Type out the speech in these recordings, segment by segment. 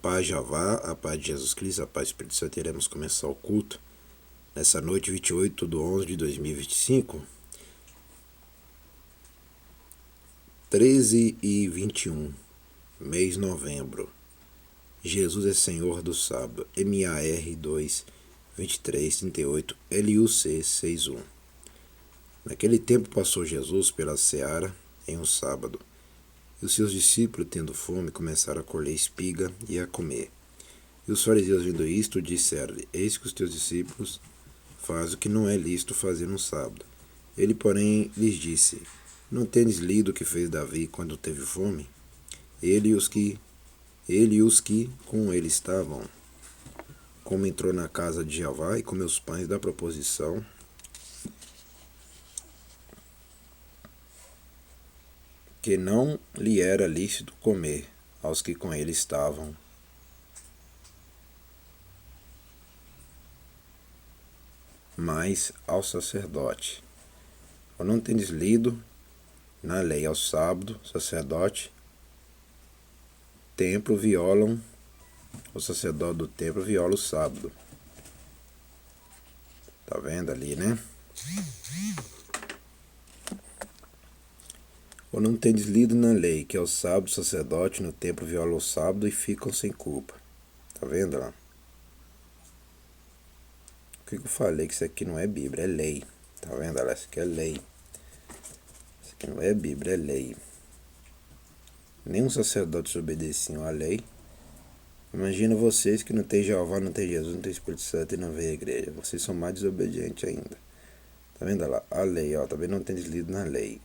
paz de Jeová, a paz de Jesus Cristo, a paz do Espírito Santo. Iremos começar o culto nessa noite 28/11/2025, 13h21, mês novembro. Jesus é Senhor do sábado. MAR 2, 23, 38, LUC 61. Naquele tempo passou Jesus pela seara em um sábado. E os seus discípulos, tendo fome, começaram a colher espiga e a comer. E os fariseus, vendo isto, disseram-lhe: Eis que os teus discípulos fazem o que não é lícito fazer no sábado. Ele, porém, lhes disse: Não tendes lido o que fez Davi quando teve fome? Ele e os que com ele estavam, como entrou na casa de Jeová e comeu os pães da proposição, que não lhe era lícito comer aos que com ele estavam, mas ao sacerdote. Ou não tendes lido na lei ao sábado, sacerdote, templo violam, o sacerdote do templo viola o sábado. Tá vendo ali, né? Ou não tendes lido na lei que ao sábado, o sacerdote no templo viola o sábado e ficam sem culpa. Tá vendo lá? O que eu falei? Que isso aqui não é Bíblia, é lei. Tá vendo lá? Isso aqui é lei. Isso aqui não é Bíblia, é lei. Nenhum sacerdote obedeciam à lei. Imagina vocês que não tem Jeová, não tem Jesus, não tem Espírito Santo e não vem à igreja. Vocês são mais desobedientes ainda. Tá vendo lá? A lei, ó. Também não tem lido na lei.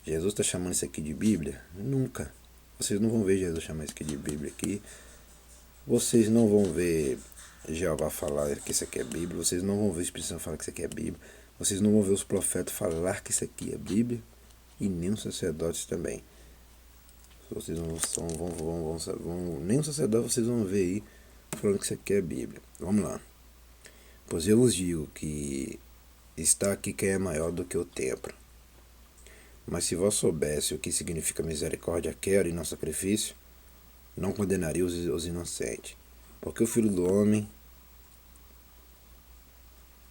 Jesus está chamando isso aqui de Bíblia? Nunca. Vocês não vão ver Jesus chamar isso aqui de Bíblia aqui. Vocês não vão ver Jeová falar que isso aqui é Bíblia. Vocês não vão ver o Espírito Santo falar que isso aqui é Bíblia. Vocês não vão ver os profetas falar que isso aqui é Bíblia. E nem os sacerdotes também. Vocês não vão nem os sacerdotes vocês vão ver aí falando que isso aqui é Bíblia. Vamos lá. Pois eu vos digo que está aqui quem é maior do que o templo. Mas se vós soubesse o que significa misericórdia, quero e não sacrifício, não condenaria os inocentes. Porque o Filho do Homem,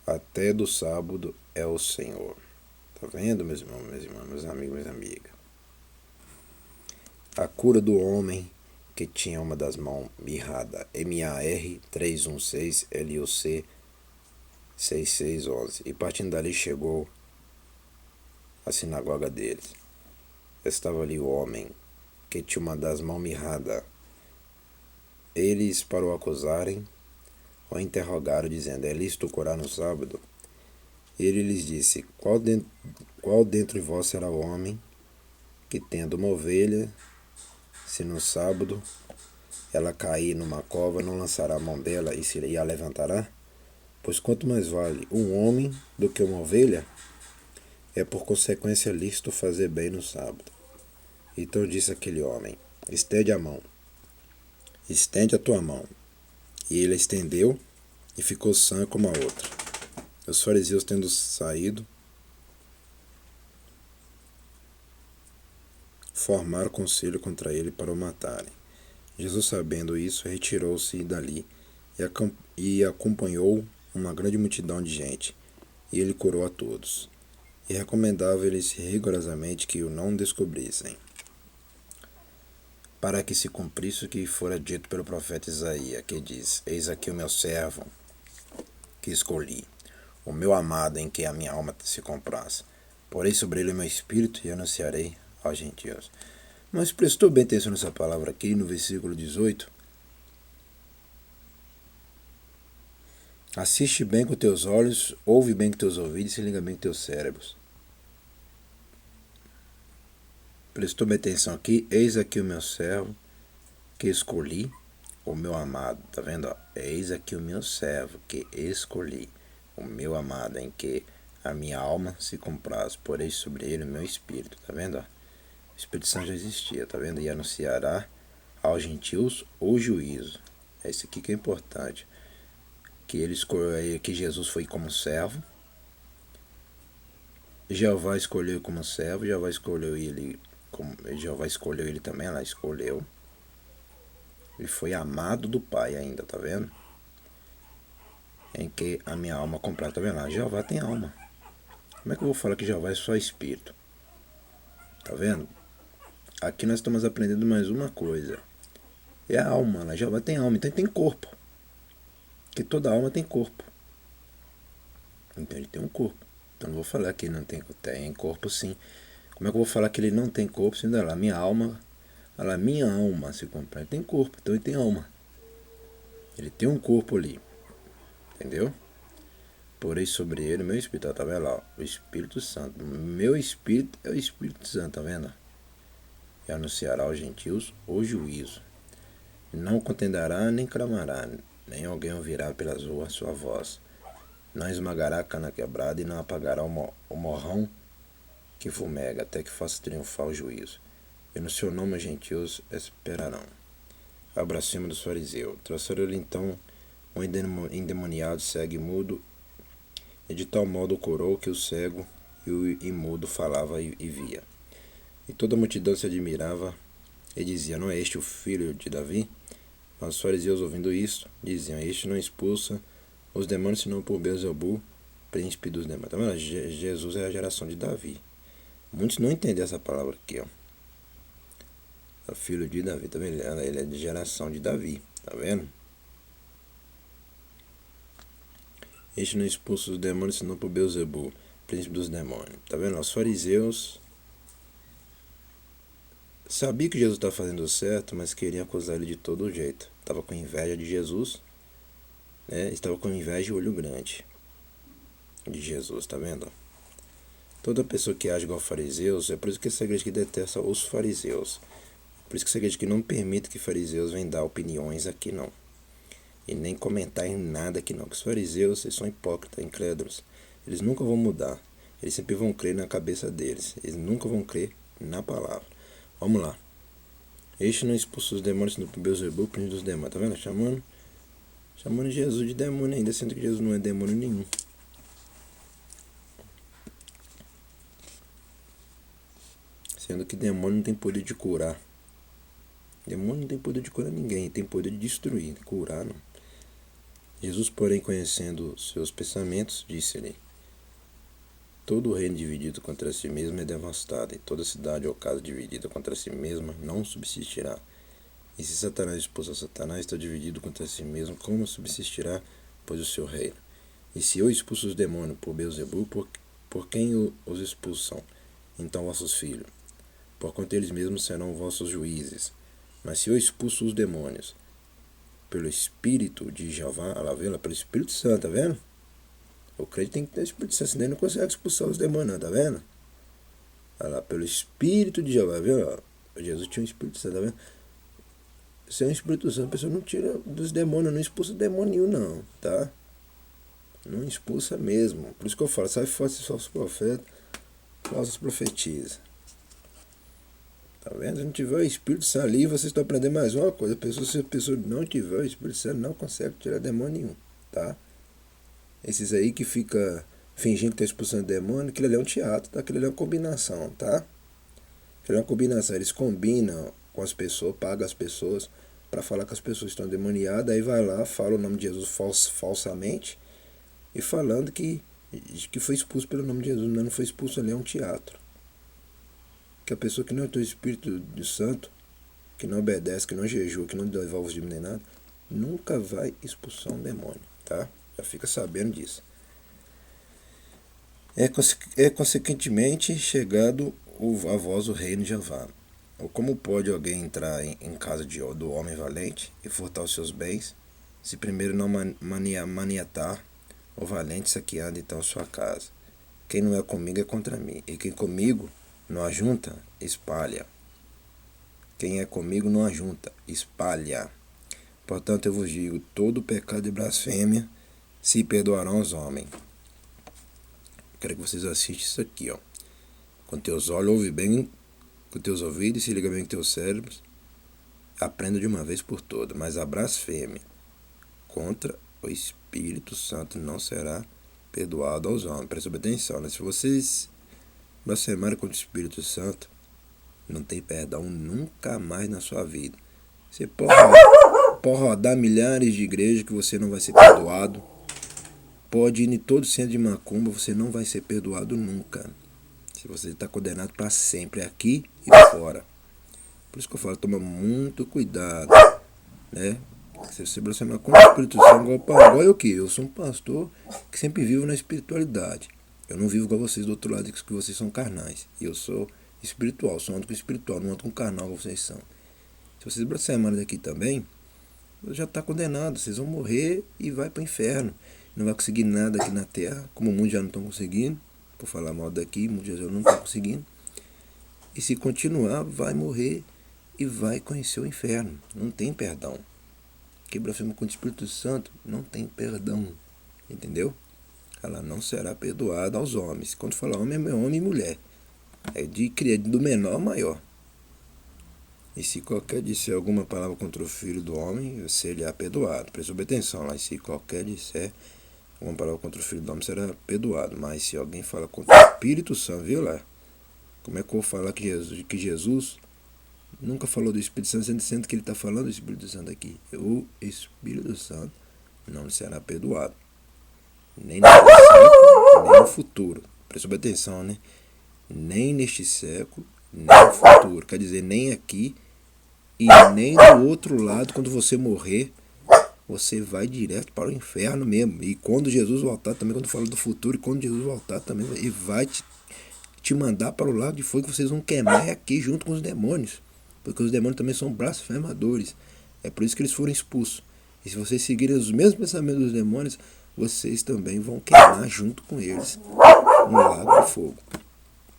até do sábado, é o Senhor. Tá vendo, meus irmãos, minhas irmãs, meus amigos, minhas amigas? A cura do homem que tinha uma das mãos mirrada. MAR 316 LUC 6611. E partindo dali chegou a sinagoga deles. Estava ali o homem que tinha uma das mãos mirrada. Eles, para o acusarem, o interrogaram, dizendo: É lícito curar no sábado? Ele lhes disse: Qual dentre vós será o homem que, tendo uma ovelha, se no sábado ela cair numa cova, não lançará a mão dela e a levantará? Pois quanto mais vale um homem do que uma ovelha, é por consequência lícito fazer bem no sábado. Então disse aquele homem: Estende a mão. Estende a tua mão. E ele estendeu e ficou sã como a outra. Os fariseus, tendo saído, formaram conselho contra ele para o matarem. Jesus, sabendo isso, retirou-se dali e acompanhou uma grande multidão de gente, e ele curou a todos. E recomendava-lhes rigorosamente que o não descobrissem, para que se cumprisse o que fora dito pelo profeta Isaías, que diz: Eis aqui o meu servo, que escolhi, o meu amado, em que a minha alma se compraz. Porei sobre ele o meu espírito e anunciarei aos gentios. Mas prestou bem atenção nessa palavra aqui, no versículo 18? Assiste bem com teus olhos, ouve bem com teus ouvidos e se liga bem com teus cérebros. Prestou bem atenção aqui? Eis aqui o meu servo, que escolhi, o meu amado. Tá vendo? Eis aqui o meu servo, que escolhi, o meu amado, em que a minha alma se compraz. Porei sobre ele o meu espírito. Tá vendo? O Espírito Santo já existia, tá vendo? E anunciará aos gentios o juízo. É isso aqui que é importante. Que Jesus foi como servo. Jeová escolheu como servo. Jeová escolheu ele também, ela escolheu. Ele foi amado do Pai ainda, tá vendo? Em que a minha alma completa, tá vendo lá? Jeová tem alma. Como é que eu vou falar que Jeová é só espírito? Tá vendo? Aqui nós estamos aprendendo mais uma coisa. É a alma, lá. Jeová tem alma, então ele tem corpo. Porque toda alma tem corpo. Então ele tem um corpo. Então não vou falar que ele não tem corpo sim. Como é que eu vou falar que ele não tem corpo? Se ainda lá, minha alma se compreende. Ele tem corpo, então ele tem alma. Ele tem um corpo ali. Entendeu? Porém sobre ele, meu espírito, tá vendo lá? O Espírito Santo. Meu espírito é o Espírito Santo, tá vendo? E anunciará aos gentios o juízo. Não contenderá nem clamará, nem alguém ouvirá pelas ruas sua voz. Não esmagará a cana quebrada e não apagará o morrão que fumega, até que faça triunfar o juízo. E no seu nome os gentios esperarão. Abra cima dos fariseus. Trouxeram-lhe então um endemoniado cego e mudo, e de tal modo curou que o cego e o imudo falava e via. E toda a multidão se admirava e dizia: não é este o filho de Davi? Mas os fariseus, ouvindo isto, diziam: este não expulsa os demônios senão por Beelzebul, príncipe dos demônios. Tá vendo? Jesus é a geração de Davi. Muitos não entendem essa palavra aqui, ó. É o filho de Davi, tá vendo? Ele é de geração de Davi, tá vendo? Este não expulsa os demônios senão por Beelzebul, príncipe dos demônios. Tá vendo? Os fariseus sabiam que Jesus estava fazendo certo, mas queriam acusar ele de todo jeito. Estava com inveja de Jesus, né? Estava com inveja e olho grande de Jesus, tá vendo? Toda pessoa que age igual fariseus, é por isso que essa igreja que detesta os fariseus. Por isso que essa igreja que não permite que fariseus venham dar opiniões aqui não. E nem comentar em nada aqui não. Porque os fariseus, eles são hipócritas, incrédulos. Eles nunca vão mudar. Eles sempre vão crer na cabeça deles. Eles nunca vão crer na palavra. Vamos lá. Este não expulsa os demônios no Beelzebul, príncipe dos demônios. Tá vendo? Chamando Jesus de demônio ainda, sendo que Jesus não é demônio nenhum. Sendo que demônio não tem poder de curar. Demônio não tem poder de curar ninguém, tem poder de destruir, curar não. Jesus, porém, conhecendo seus pensamentos, disse-lhe: todo reino dividido contra si mesmo é devastado, e toda cidade ou casa dividida contra si mesma não subsistirá. E se Satanás expulsa Satanás, está dividido contra si mesmo, como subsistirá, pois o seu reino? E se eu expulso os demônios por Beelzebul, por quem os expulsam? Então vossos filhos, porquanto eles mesmos serão vossos juízes. Mas se eu expulso os demônios pelo Espírito de Jeová, pelo Espírito Santo, tá vendo? O crente tem que ter o Espírito Santo, senão ele não consegue expulsar os demônios, não, tá vendo? Olha lá, pelo Espírito de Jeová, viu? Jesus tinha um Espírito Santo, tá vendo? Se é um Espírito Santo, a pessoa não tira dos demônios, não expulsa demônio nenhum, não, tá? Não expulsa mesmo. Por isso que eu falo, sai fora esses falsos profetas, falsos profetizas. Tá vendo? Se não tiver o Espírito Santo ali, vocês estão aprendendo mais uma coisa. Se a pessoa não tiver o Espírito Santo, não consegue tirar demônio nenhum, tá? Esses aí que fica fingindo que está expulsando demônio, aquilo ali é um teatro, tá? Aquilo ali é uma combinação, tá? Aquilo é uma combinação. Eles combinam com as pessoas, pagam as pessoas para falar que as pessoas estão demoniadas, aí vai lá, fala o nome de Jesus falsamente e falando que foi expulso pelo nome de Jesus, não foi expulso ali, é um teatro. Que a pessoa que não tem o Espírito Santo, que não obedece, que não jejua, que não devolve os dízimos nem nada, nunca vai expulsar um demônio, tá? Já fica sabendo disso. É consequentemente chegado a vós o reino de Jeová. Ou como pode alguém entrar em casa do homem valente e furtar os seus bens, se primeiro não maniatar o valente saqueando então sua casa? Quem não é comigo é contra mim, e quem comigo não ajunta, espalha. Quem é comigo não ajunta, espalha. Portanto, eu vos digo, todo pecado e blasfêmia se perdoarão aos homens. Quero que vocês assistam isso aqui, ó. Com teus olhos, ouve bem com teus ouvidos e se liga bem com teus cérebros. Aprenda de uma vez por todas. Mas a blasfêmia contra o Espírito Santo não será perdoado aos homens. Presta atenção, né? Se vocês blasfemarem contra o Espírito Santo, não tem perdão nunca mais na sua vida. Você pode rodar milhares de igrejas que você não vai ser perdoado. Pode ir em todo centro de macumba, você não vai ser perdoado nunca. Se você está condenado para sempre, aqui e fora. Por isso que eu falo, toma muito cuidado, né? Se você blasfemar contra o Espírito Santo, igual eu que eu sou um pastor que sempre vivo na espiritualidade. Eu não vivo igual vocês do outro lado, que vocês são carnais. E eu sou espiritual, só ando com espiritual, não ando com carnal, como vocês são. Se vocês blasfemarem daqui também, já está condenado. Vocês vão morrer e vai para o inferno. Não vai conseguir nada aqui na terra, como muitos já não estão conseguindo. Por falar mal daqui, muitos já não estão conseguindo. E se continuar, vai morrer e vai conhecer o inferno. Não tem perdão. Quem blasfema contra o Espírito Santo não tem perdão. Entendeu? Ela não será perdoada aos homens. Quando falar homem, é homem e mulher. É do menor ao maior. E se qualquer disser alguma palavra contra o filho do homem, será perdoado. Preste atenção lá. E se qualquer disser alguma palavra contra o filho do homem, será perdoado. Mas se alguém fala contra o Espírito Santo, viu lá? Como é que eu vou falar que Jesus nunca falou do Espírito Santo, sendo que ele está falando do Espírito Santo aqui? O Espírito Santo não será perdoado. Nem neste século, nem no futuro. Preste atenção, né? Nem neste século, nem no futuro. Quer dizer, nem aqui e nem do outro lado. Quando você morrer, você vai direto para o inferno mesmo. E quando Jesus voltar também, quando fala do futuro, e quando Jesus voltar também, ele vai te mandar para o lago de fogo, que vocês vão queimar aqui junto com os demônios. Porque os demônios também são blasfemadores. É por isso que eles foram expulsos. E se vocês seguirem os mesmos pensamentos dos demônios, vocês também vão queimar junto com eles no lago de fogo.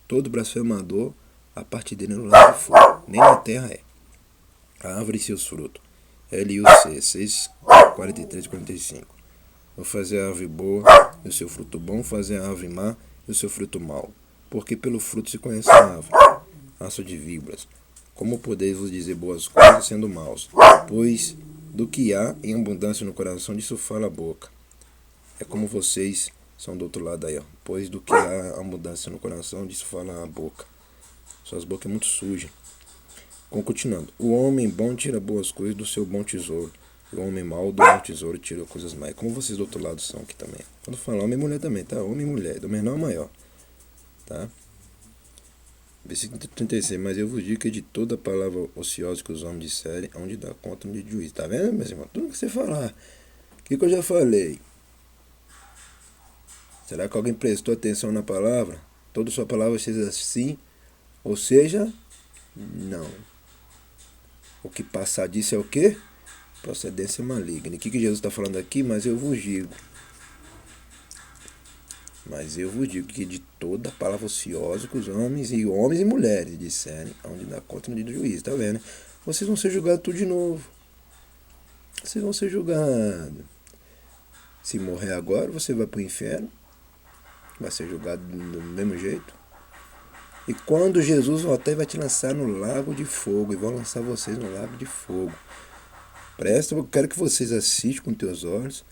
Todo blasfemador, a partir dele é no lago de fogo. Nem na terra é. A árvore e seus frutos. L.U.C. 6, 43 e 45. Vou fazer a árvore boa e o seu fruto bom, fazer a árvore má e o seu fruto mau. Porque pelo fruto se conhece a árvore. Aço de víboras. Como podeis vos dizer boas coisas sendo maus? Pois do que há em abundância no coração, disso fala a boca. É como vocês são do outro lado aí, ó. Pois do que há abundância no coração, disso fala a boca. Suas bocas é muito sujas. Continuando. O homem bom tira boas coisas do seu bom tesouro. E o homem mau do mau tesouro tira coisas mais. Como vocês do outro lado são aqui também. Quando fala homem e mulher também, tá? Homem e mulher, do menor ao maior. Tá? Versículo 36. Mas eu vos digo que de toda palavra ociosa que os homens disserem, onde dá conta no dia de juízo. Tá vendo, meus irmãos? Tudo que você falar. O que eu já falei? Será que alguém prestou atenção na palavra? Toda sua palavra seja sim, ou seja, não. O que passar disso é o quê? Procedência maligna. E o que Jesus está falando aqui? Mas eu vos digo que de toda palavra ociosa que os homens e mulheres disserem, onde dá conta no dia do juízo, tá vendo? Vocês vão ser julgados tudo de novo. Vocês vão ser julgados. Se morrer agora, você vai para o inferno. Vai ser julgado do mesmo jeito. E quando Jesus voltar, ele vai te lançar no lago de fogo. E vão lançar vocês no lago de fogo. Presta, eu quero que vocês assistam com teus olhos.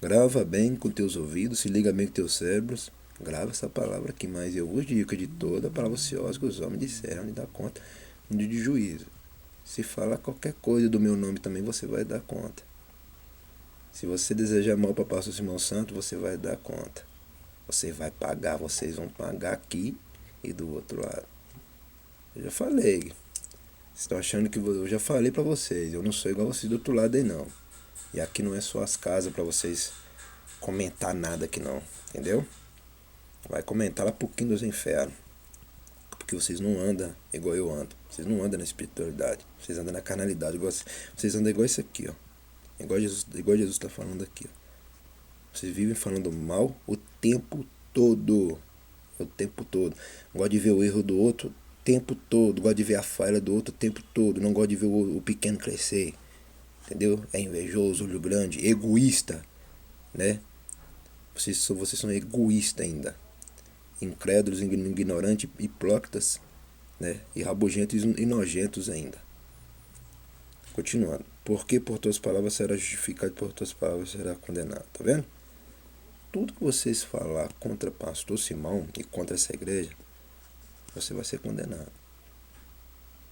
Grava bem com teus ouvidos. Se liga bem com teus cérebros. Grava essa palavra aqui. Mas eu vos digo que de toda a palavra ociosa que os homens disseram, de dar conta no dia de juízo. Se falar qualquer coisa do meu nome também, você vai dar conta. Se você desejar mal para o pastor Simão Santos, você vai dar conta. Você vai pagar, vocês vão pagar aqui e do outro lado. Eu já falei. Vocês estão achando que eu já falei para vocês. Eu não sou igual vocês do outro lado aí não. E aqui não é só as casas para vocês comentar nada aqui não. Entendeu? Vai comentar lá pro quinto dos infernos. Porque vocês não andam igual eu ando. Vocês não andam na espiritualidade. Vocês andam na carnalidade. Vocês andam igual isso aqui, ó. Igual Jesus está falando aqui, ó. Vocês vivem falando mal o tempo todo. O tempo todo. Gosta de ver o erro do outro o tempo todo. Gosta de ver a falha do outro o tempo todo. Não gosta de ver o pequeno crescer. Entendeu? É invejoso, olho grande, egoísta. Né? Vocês são egoístas ainda. Incrédulos, ignorantes, hipócritas. Né? E rabugentos e nojentos ainda. Continuando. Porque por tuas palavras será justificado, por tuas palavras será condenado. Tá vendo? Tudo que vocês falar contra pastor Simão e contra essa igreja, você vai ser condenado.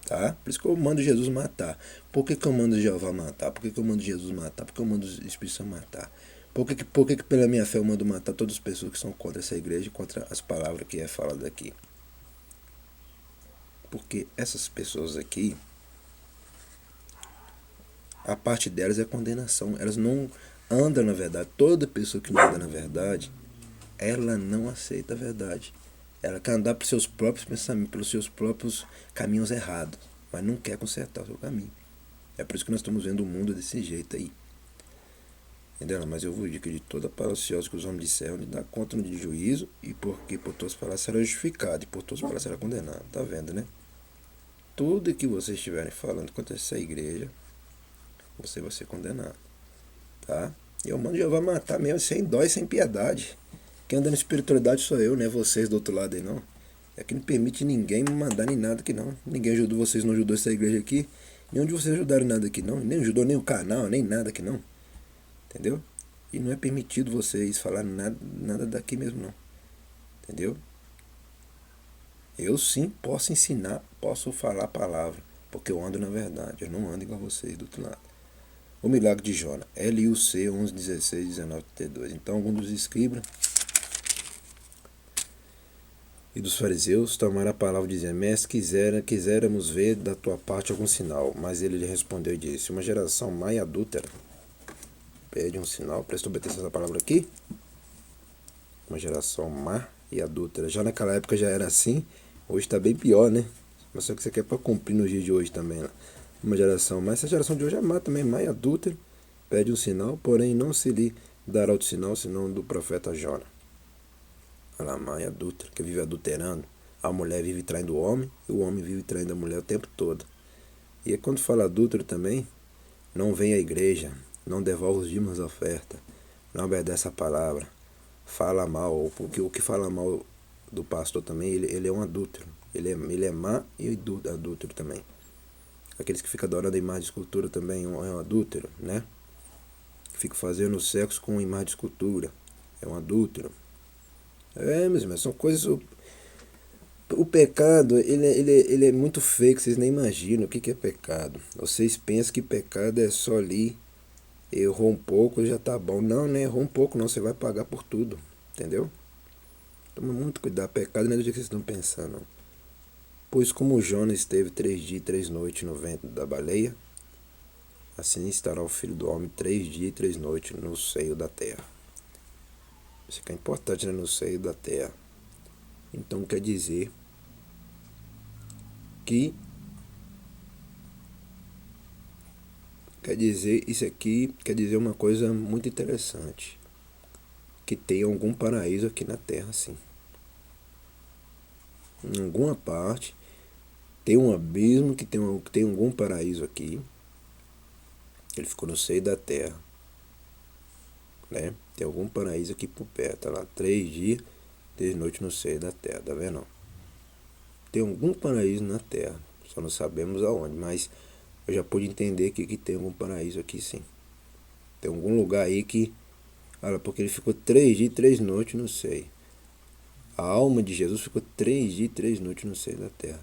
Tá? Por isso que eu mando Jesus matar. Por que eu mando Jeová matar? Por que eu mando Jesus matar? Por que eu mando o Espírito Santo matar? Por que pela minha fé eu mando matar todas as pessoas que são contra essa igreja e contra as palavras que é falada aqui? Porque essas pessoas aqui, a parte delas é condenação. Elas não andam na verdade. Toda pessoa que não anda na verdade, ela não aceita a verdade. Ela quer andar pelos seus próprios pensamentos, pelos seus próprios caminhos errados, mas não quer consertar o seu caminho. É por isso que nós estamos vendo o mundo desse jeito aí. Entendeu? Mas eu vos digo que de toda palavra ociosa que os homens disseram, de dar conta no dia de juízo, e porque por todas as palavras será justificado, e por todas as palavras será condenado. Tá vendo, né? Tudo que vocês estiverem falando contra essa igreja, você vai ser condenado. Tá? E eu mando Jeová matar mesmo, sem dó e sem piedade. Quem anda na espiritualidade sou eu, não é vocês do outro lado aí não. É que não permite ninguém me mandar nem nada aqui não. Ninguém ajudou vocês, não ajudou essa igreja aqui. Nenhum de vocês ajudaram nada aqui não. Nem ajudou nem o canal, nem nada aqui não. Entendeu? E não é permitido vocês falar nada daqui mesmo não. Entendeu? Eu sim posso ensinar, posso falar a palavra. Porque eu ando na verdade. Eu não ando igual vocês do outro lado. O milagre de Jona. LUC 11, 16, 19, 32. Então alguns dos escribas e dos fariseus tomaram a palavra e diziam: Mestre, quiséramos ver da tua parte algum sinal. Mas ele lhe respondeu e disse: Uma geração má e adúltera pede um sinal. Prestou atenção essa palavra aqui? Uma geração má e adúltera. Já naquela época já era assim. Hoje está bem pior, né? Mas só que você quer para cumprir nos dias de hoje também. Né? Uma geração má. Essa geração de hoje é má também, má e adúltera. Pede um sinal, porém não se lhe dará outro sinal senão do profeta Jona. A mãe adúltera, que vive adulterando. A mulher vive traindo o homem e o homem vive traindo a mulher o tempo todo. E quando fala adúltero também, não vem à igreja, não devolve os dízimos da oferta, não obedece a palavra, fala mal, porque o que fala mal do pastor também, ele é um adúltero. Ele é má e adúltero também. Aqueles que ficam adorando a imagem de escultura também é um adúltero, né? Que fica fazendo sexo com imagem de escultura, é um adúltero. Meus irmãos, são coisas. O pecado, ele é muito feio, que vocês nem imaginam o que é pecado. Vocês pensam que pecado é só ali, errou um pouco já tá bom. Não, não errou um pouco não, você vai pagar por tudo, entendeu? Toma muito cuidado, pecado não é do jeito que vocês estão pensando. Não. Pois como Jonas esteve 3 dias e 3 noites no ventre da baleia, assim estará o Filho do Homem 3 dias e 3 noites no seio da terra. Isso que é importante, né? No seio da terra. Então quer dizer que isso aqui quer dizer uma coisa muito interessante, que tem algum paraíso aqui na terra, sim. Em alguma parte tem um abismo que tem algum paraíso aqui. Ele ficou no seio da terra, né? Tem algum paraíso aqui por perto, tá lá 3 dias, 3 noites no seio da terra, tá vendo? Tem algum paraíso na terra, só não sabemos aonde, mas eu já pude entender que tem algum paraíso aqui, sim. Tem algum lugar aí que, olha, porque ele ficou 3 dias e 3 noites no seio. A alma de Jesus ficou 3 dias e 3 noites no seio da terra.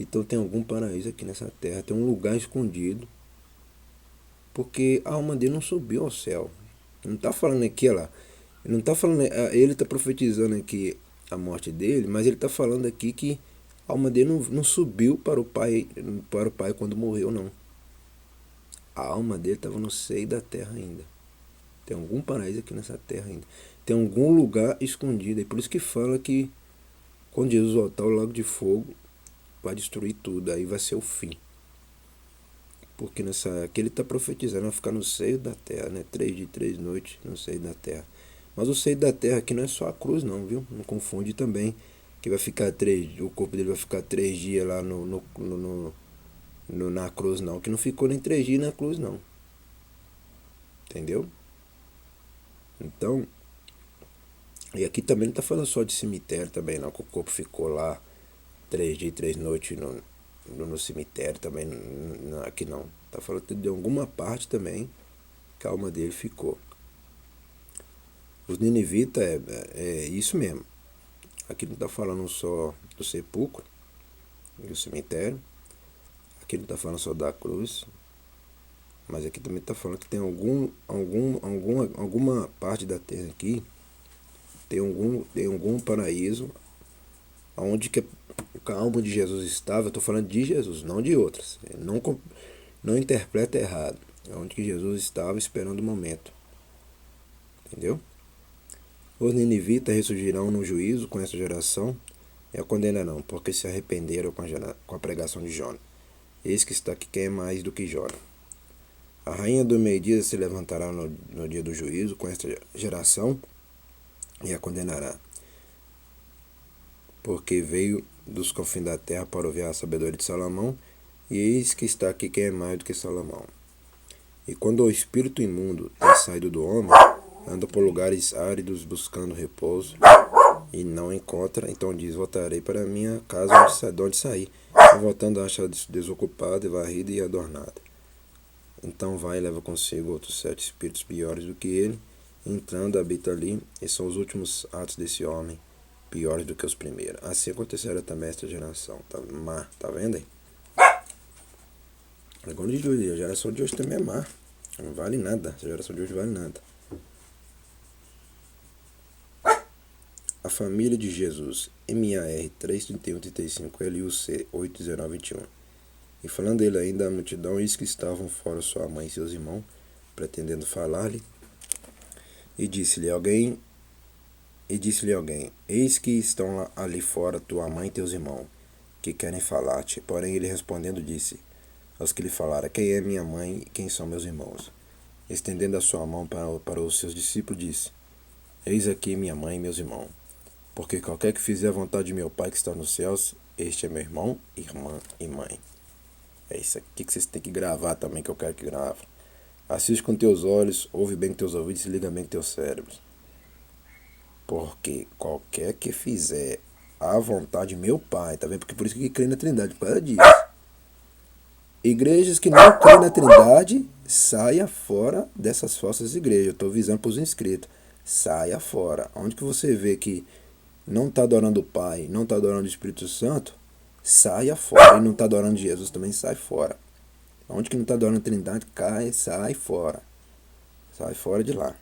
Então tem algum paraíso aqui nessa terra, tem um lugar escondido, porque a alma dele não subiu ao céu. Não está falando aqui, olha lá, não tá falando, ele está profetizando aqui a morte dele, mas ele está falando aqui que a alma dele não subiu para o Pai quando morreu, não. A alma dele estava no seio da terra ainda. Tem algum paraíso aqui nessa terra ainda. Tem algum lugar escondido. É por isso que fala que quando Jesus voltar, o lago de fogo vai destruir tudo. Aí vai ser o fim. Porque aqui ele está profetizando, vai ficar no seio da terra, né? 3 dias e 3 noites no seio da terra. Mas o seio da terra aqui não é só a cruz, não, viu? Não confunde também. Que vai ficar o corpo dele vai ficar 3 dias lá na cruz, não. Que não ficou nem 3 dias na cruz, não. Entendeu? Então, e aqui também não está falando só de cemitério também, não. Que o corpo ficou lá 3 dias e 3 noites no cemitério também. Aqui não. Está falando de alguma parte também que a alma dele ficou. Os ninivitas é isso mesmo. Aqui não está falando só do sepulcro, do cemitério, Aqui ele está falando só da cruz, mas aqui também está falando que tem alguma parte da terra aqui, tem algum paraíso, onde que a alma de Jesus estava. Eu estou falando de Jesus, não de outras. Não interpreta errado. É onde que Jesus estava esperando o momento. Entendeu? Os ninivitas ressurgirão no juízo com essa geração e a condenarão, porque se arrependeram com a pregação de Jona. Eis que está aqui quem é mais do que Jona. A rainha do meio-dia se levantará no dia do juízo com esta geração e a condenará, porque veio dos confins da terra para ouvir a sabedoria de Salomão, e eis que está aqui quem é mais do que Salomão. E quando o espírito imundo tem saído do homem, anda por lugares áridos buscando repouso, e não encontra, então diz: voltarei para minha casa de onde saí, e voltando acha desocupada, varrida e adornada. Então vai e leva consigo outros 7 espíritos piores do que ele, entrando habita ali, e são os últimos atos desse homem, piores do que os primeiros. Assim acontecerá também esta geração. Tá vendo aí? Agora de hoje, a geração de hoje também é má. Não vale nada. Essa geração de hoje vale nada. A família de Jesus, MAR 33135 LUC 81921. E falando ele ainda à multidão, eis que estavam fora sua mãe e seus irmãos, pretendendo falar-lhe, e disse-lhe alguém, eis que estão ali fora tua mãe e teus irmãos, que querem falar-te. Porém ele respondendo disse aos que lhe falaram: quem é minha mãe e quem são meus irmãos? Estendendo a sua mão para os seus discípulos, disse: eis aqui minha mãe e meus irmãos. Porque qualquer que fizer a vontade de meu Pai que está nos céus, este é meu irmão, irmã e mãe. É isso aqui que vocês têm que gravar também, que eu quero que grave. Assiste com teus olhos, ouve bem com teus ouvidos e liga bem com teus cérebros. Porque qualquer que fizer a vontade de meu Pai, tá vendo? Porque por isso que crê na Trindade, por causa disso. Igrejas que não creem na Trindade, saia fora dessas falsas igrejas. Eu estou avisando para os inscritos. Saia fora. Onde que você vê que não está adorando o Pai, não está adorando o Espírito Santo, saia fora. E não está adorando Jesus, também sai fora. Onde que não está adorando a Trindade, sai fora. Sai fora de lá.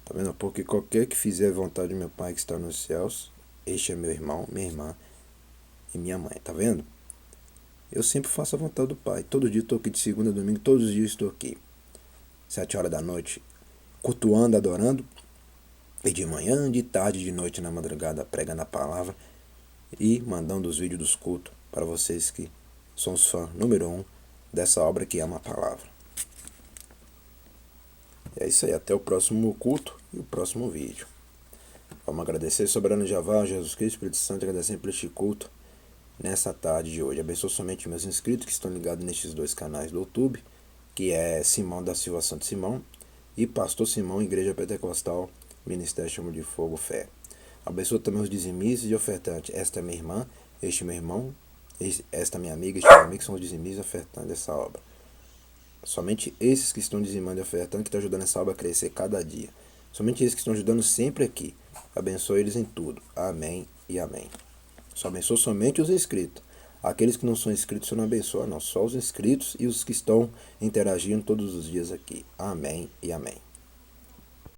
Tá vendo? Porque qualquer que fizer a vontade de meu Pai que está nos céus, este é meu irmão, minha irmã e minha mãe. Tá vendo? Eu sempre faço a vontade do Pai. Todo dia estou aqui, de segunda a domingo, todos os dias estou aqui. 7 horas da noite, cultuando, adorando. E de manhã, de tarde, de noite, na madrugada, pregando a palavra e mandando os vídeos dos cultos para vocês que são os fãs número 1 dessa obra que ama a palavra. É isso aí, até o próximo culto e o próximo vídeo. Vamos agradecer soberano Jeová, Jesus Cristo, Espírito Santo, agradecer por este culto nessa tarde de hoje. Abençoe somente meus inscritos que estão ligados nestes 2 canais do YouTube, que é Simão da Silva Santo Simão e Pastor Simão, Igreja Pentecostal, Ministério Chama de Fogo, Fé. Abençoe também os dizimistas e ofertantes. Esta é minha irmã, este é meu irmão, esta é minha amiga, este é meu amigo, que são os dizimistas e ofertantes dessa obra. Somente esses que estão dizimando e ofertando, que estão ajudando essa obra a crescer cada dia. Somente esses que estão ajudando sempre aqui. Abençoe eles em tudo. Amém e amém. Só abençoe somente os inscritos. Aqueles que não são inscritos, você não abençoa, não. Só os inscritos e os que estão interagindo todos os dias aqui. Amém e amém.